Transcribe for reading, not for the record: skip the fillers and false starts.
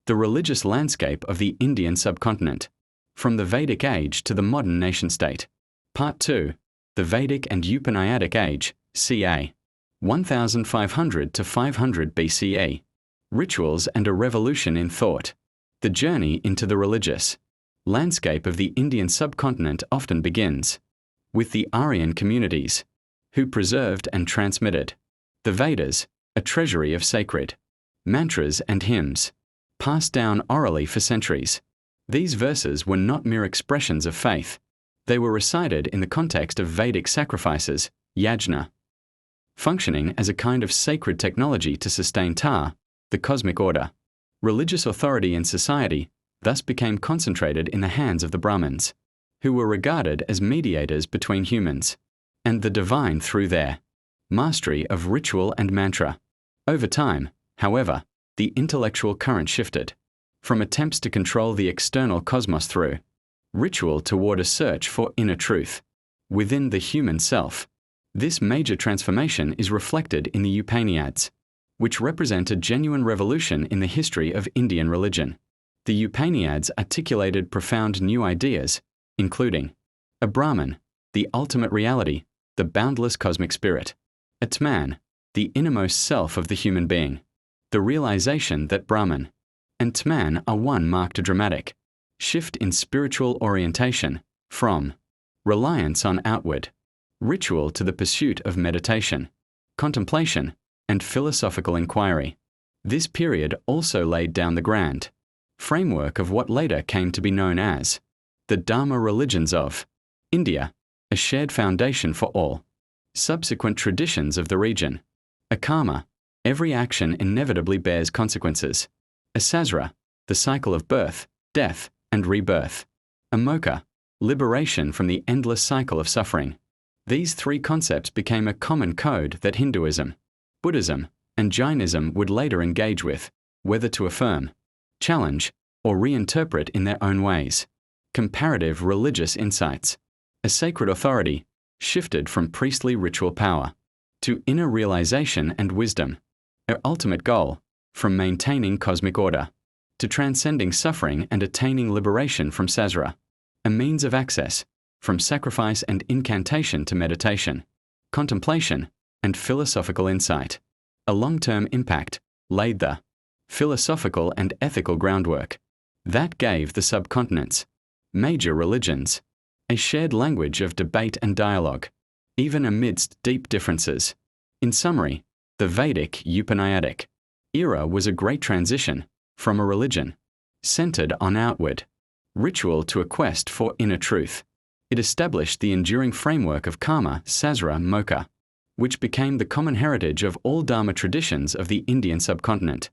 The religious landscape of the Indian subcontinent, from the Vedic age to the modern nation-state. Part 2. The Vedic and Upanishadic Age, ca. 1500 to 500 BCE. Rituals and a revolution in thought. The journey into the religious landscape of the Indian subcontinent often begins with the Aryan communities, who preserved and transmitted the Vedas, a treasury of sacred mantras and hymns, passed down orally for centuries. These verses were not mere expressions of faith. They were recited in the context of Vedic sacrifices, yajna, functioning as a kind of sacred technology to sustain the cosmic order. Religious authority in society thus became concentrated in the hands of the Brahmins, who were regarded as mediators between humans and the divine through their mastery of ritual and mantra. Over time, however, the intellectual current shifted from attempts to control the external cosmos through ritual toward a search for inner truth within the human self. This major transformation is reflected in the Upanishads, which represent a genuine revolution in the history of Indian religion. The Upanishads articulated profound new ideas, including a Brahman, the ultimate reality, the boundless cosmic spirit; Atman, the innermost self of the human being. The realization that Brahman and Atman are one marked a dramatic shift in spiritual orientation, from reliance on outward ritual to the pursuit of meditation, contemplation, and philosophical inquiry. This period also laid down the grand framework of what later came to be known as the Dharma religions of India, a shared foundation for all subsequent traditions of the region. A karma, every action inevitably bears consequences. A sasra, the cycle of birth, death, and rebirth. A moksha, liberation from the endless cycle of suffering. These three concepts became a common code that Hinduism, Buddhism, and Jainism would later engage with, whether to affirm, challenge, or reinterpret in their own ways. Comparative religious insights. A sacred authority shifted from priestly ritual power to inner realization and wisdom. Our ultimate goal, from maintaining cosmic order to transcending suffering and attaining liberation from sasra. A means of access, from sacrifice and incantation to meditation, contemplation, and philosophical insight. A long-term impact laid the philosophical and ethical groundwork that gave the subcontinent's major religions a shared language of debate and dialogue, even amidst deep differences. In summary, the Vedic Upanishadic era was a great transition from a religion centered on outward ritual to a quest for inner truth. It established the enduring framework of karma, sasra, moksha, which became the common heritage of all Dharma traditions of the Indian subcontinent.